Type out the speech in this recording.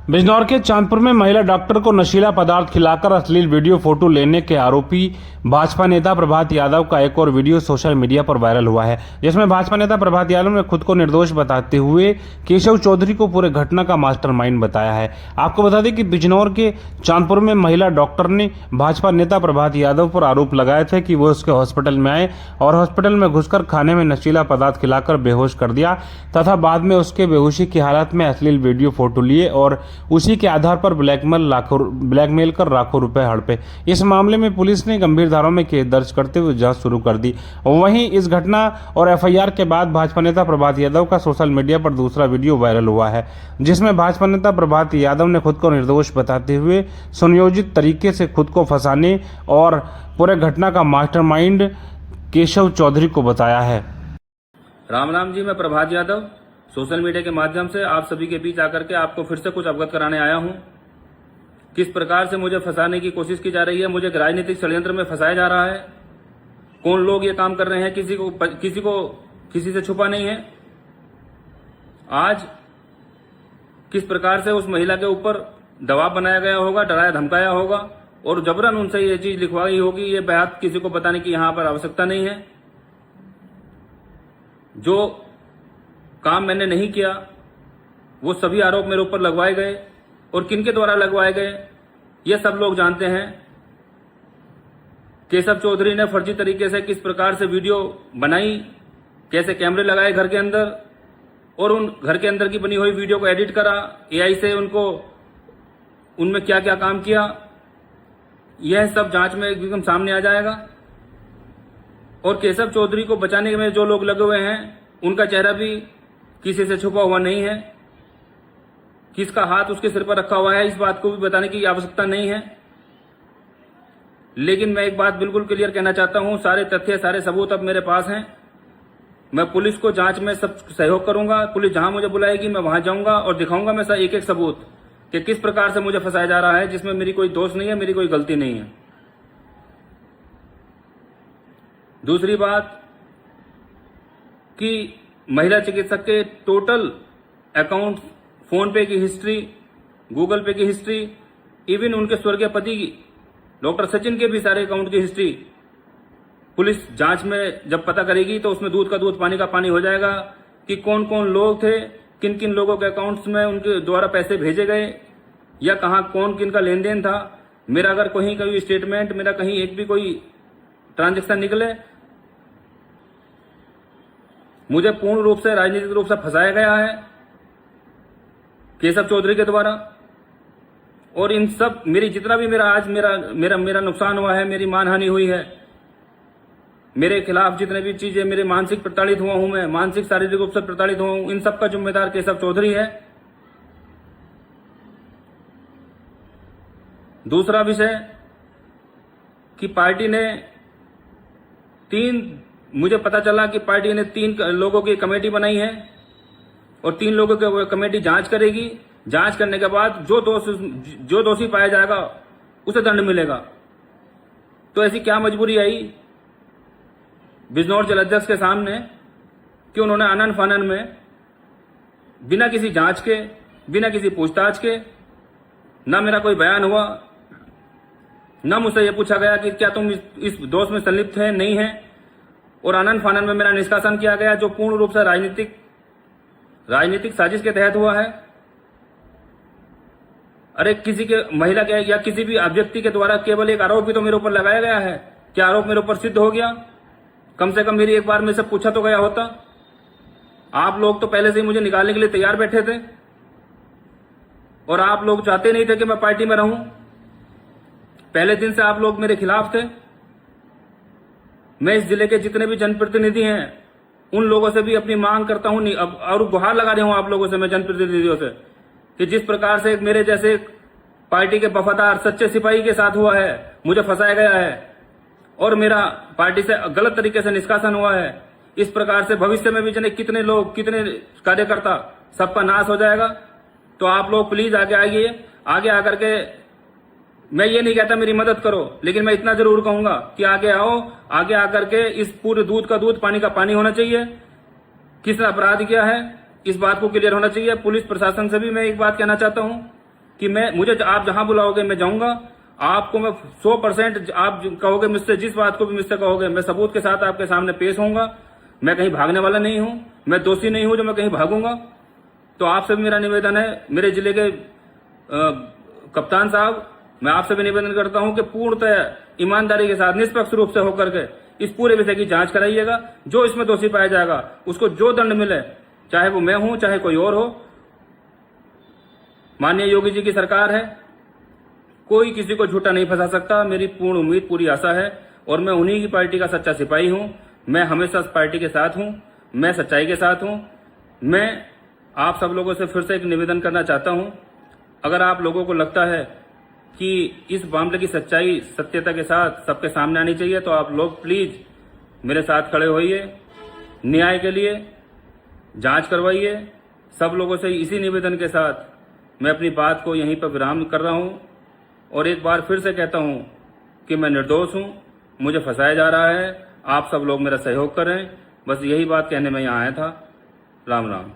बिजनौर के चांदपुर में महिला डॉक्टर को नशीला पदार्थ खिलाकर अश्लील वीडियो फोटो लेने के आरोपी भाजपा नेता प्रभात यादव का एक और वीडियो सोशल मीडिया पर वायरल हुआ है, जिसमें भाजपा नेता प्रभात यादव ने खुद को निर्दोष बताते हुए केशव चौधरी को पूरे घटना का मास्टरमाइंड बताया है। आपको बता दें कि बिजनौर के चांदपुर में महिला डॉक्टर ने भाजपा नेता प्रभात यादव पर आरोप लगाए थे कि वो उसके हॉस्पिटल में आए और हॉस्पिटल में घुसकर खाने में नशीला पदार्थ खिलाकर बेहोश कर दिया तथा बाद में उसके बेहोशी की हालत में अश्लील वीडियो फोटो लिए और उसी के आधार पर ब्लैकमेल कर लाखों रुपए हड़पे। इस मामले में पुलिस ने गंभीर धाराओं में केस दर्ज करते हुए जांच शुरू कर दी। वहीं इस घटना और एफआईआर के बाद भाजपा नेता प्रभात यादव का सोशल मीडिया पर दूसरा वीडियो वायरल हुआ है, जिसमें भाजपा नेता प्रभात यादव ने खुद को निर्दोष बताते हुए सुनियोजित तरीके से खुद को फंसाने और पूरे घटना का मास्टरमाइंड केशव चौधरी को बताया है। राम राम जी, मैं प्रभात यादव सोशल मीडिया के माध्यम से आप सभी के बीच आकर के आपको फिर से कुछ अवगत कराने आया हूं। किस प्रकार से मुझे फंसाने की कोशिश की जा रही है, मुझे राजनीतिक षड्यंत्र में फंसाया जा रहा है, कौन लोग ये काम कर रहे हैं, किसी से छुपा नहीं है। आज किस प्रकार से उस महिला के ऊपर दबाव बनाया गया होगा, डराया धमकाया होगा और जबरन उनसे ये चीज लिखवाई होगी, ये बात किसी को बताने की यहां पर आवश्यकता नहीं है। जो काम मैंने नहीं किया वो सभी आरोप मेरे ऊपर लगवाए गए और किनके द्वारा लगवाए गए ये सब लोग जानते हैं। केशव चौधरी ने फर्जी तरीके से किस प्रकार से वीडियो बनाई, कैसे कैमरे लगाए घर के अंदर और उन घर के अंदर की बनी हुई वीडियो को एडिट करा, एआई से उनमें क्या क्या काम किया, यह सब जांच में एकदम सामने आ जाएगा। और केशव चौधरी को बचाने में जो लोग लगे हुए हैं उनका चेहरा भी किसी से छुपा हुआ नहीं है, किसका हाथ उसके सिर पर रखा हुआ है इस बात को भी बताने की आवश्यकता नहीं है। लेकिन मैं एक बात बिल्कुल क्लियर कहना चाहता हूं, सारे तथ्य सारे सबूत अब मेरे पास हैं। मैं पुलिस को जांच में सब सहयोग करूंगा, पुलिस जहां मुझे बुलाएगी मैं वहां जाऊंगा और दिखाऊंगा मैं एक एक सबूत कि किस प्रकार से मुझे फंसाया जा रहा है, जिसमें मेरी कोई दोष नहीं है, मेरी कोई गलती नहीं है। दूसरी बात कि महिला चिकित्सक के टोटल अकाउंट, फोन पे की हिस्ट्री, गूगल पे की हिस्ट्री, इवन उनके स्वर्गीय पति डॉक्टर सचिन के भी सारे अकाउंट की हिस्ट्री पुलिस जांच में जब पता करेगी तो उसमें दूध का दूध पानी का पानी हो जाएगा कि कौन कौन लोग थे, किन किन लोगों के अकाउंट्स में उनके द्वारा पैसे भेजे गए या कहां कौन किन का लेन देन था। मेरा अगर कहीं कोई स्टेटमेंट, मेरा कहीं एक भी कोई ट्रांजेक्शन निकले, मुझे पूर्ण रूप से राजनीतिक रूप से फंसाया गया है केशव चौधरी के द्वारा। और इन सब मेरी जितना भी मेरा नुकसान हुआ है, मेरी मानहानि हुई है, मेरे खिलाफ जितने भी चीजें, मेरे मानसिक प्रताड़ित हुआ हूं, मैं मानसिक शारीरिक रूप से प्रताड़ित हुआ हूं, इन सब का जिम्मेदार केशव चौधरी है। दूसरा विषय कि पार्टी ने मुझे पता चला कि पार्टी ने 3 लोगों की कमेटी बनाई है और 3 लोगों की कमेटी जांच करेगी। जांच करने के बाद जो दोषी पाया जाएगा उसे दंड मिलेगा। तो ऐसी क्या मजबूरी आई बिजनौर जिलाध्यक्ष के सामने कि उन्होंने आनन फानन में बिना किसी जांच के, बिना किसी पूछताछ के, ना मेरा कोई बयान हुआ, ना मुझसे यह पूछा गया कि क्या तुम इस दोष में संलिप्त है, नहीं है, और आनन फानन में मेरा निष्कासन किया गया, जो पूर्ण रूप से राजनीतिक साजिश के तहत हुआ है। अरे किसी के महिला के या किसी भी व्यक्ति के द्वारा केवल एक आरोप भी तो मेरे ऊपर लगाया गया है। क्या आरोप मेरे ऊपर सिद्ध हो गया? कम से कम मेरी एक बार में से पूछा तो गया होता। आप लोग तो पहले से ही मुझे निकालने के लिए तैयार बैठे थे और आप लोग चाहते नहीं थे कि मैं पार्टी में रहूं। पहले दिन से आप लोग मेरे खिलाफ थे। मैं इस जिले के जितने भी जनप्रतिनिधि हैं उन लोगों से भी अपनी मांग करता हूं और गुहार लगा रहा हूं आप लोगों से, मैं जनप्रतिनिधियों से, कि जिस प्रकार से मेरे जैसे पार्टी के वफादार सच्चे सिपाही के साथ हुआ है, मुझे फंसाया गया है और मेरा पार्टी से गलत तरीके से निष्कासन हुआ है, इस प्रकार से भविष्य में भी जाने कितने लोग, कितने कार्यकर्ता, सबका नाश हो जाएगा। तो आप लोग प्लीज आगे आइए। आगे आकर के, मैं ये नहीं कहता मेरी मदद करो, लेकिन मैं इतना जरूर कहूंगा कि आगे आओ, आगे आकर के इस पूरे दूध का दूध पानी का पानी होना चाहिए। किसने अपराध किया है इस बात को क्लियर होना चाहिए। पुलिस प्रशासन से भी मैं एक बात कहना चाहता हूं कि मुझे आप जहां बुलाओगे मैं जाऊंगा। आपको मैं 100% आप कहोगे मुझसे, जिस बात को भी मुझसे कहोगे मैं सबूत के साथ आपके सामने पेश होऊंगा। मैं कहीं भागने वाला नहीं हूं, मैं दोषी नहीं हूं जो मैं कहीं भागूंगा। तो आपसे भी मेरा निवेदन है, मेरे जिले के कप्तान साहब, मैं आपसे भी निवेदन करता हूं कि पूर्णतः ईमानदारी के साथ निष्पक्ष रूप से होकर के इस पूरे विषय की जांच कराइएगा। जो इसमें दोषी पाया जाएगा उसको जो दंड मिले, चाहे वो मैं हूं चाहे कोई और हो। माननीय योगी जी की सरकार है, कोई किसी को झूठा नहीं फंसा सकता। मेरी पूर्ण उम्मीद, पूरी आशा है और मैं उन्हीं की पार्टी का सच्चा सिपाही हूं। मैं हमेशा इस पार्टी के साथ हूं, मैं सच्चाई के साथ हूं। मैं आप सब लोगों से फिर से एक निवेदन करना चाहता हूं, अगर आप लोगों को लगता है कि इस मामले की सच्चाई सत्यता के साथ सबके सामने आनी चाहिए तो आप लोग प्लीज मेरे साथ खड़े होइए, न्याय के लिए जांच करवाइए। सब लोगों से इसी निवेदन के साथ मैं अपनी बात को यहीं पर विराम कर रहा हूं और एक बार फिर से कहता हूं कि मैं निर्दोष हूं, मुझे फंसाया जा रहा है। आप सब लोग मेरा सहयोग करें, बस यही बात कहने में यहाँ आया था। राम राम।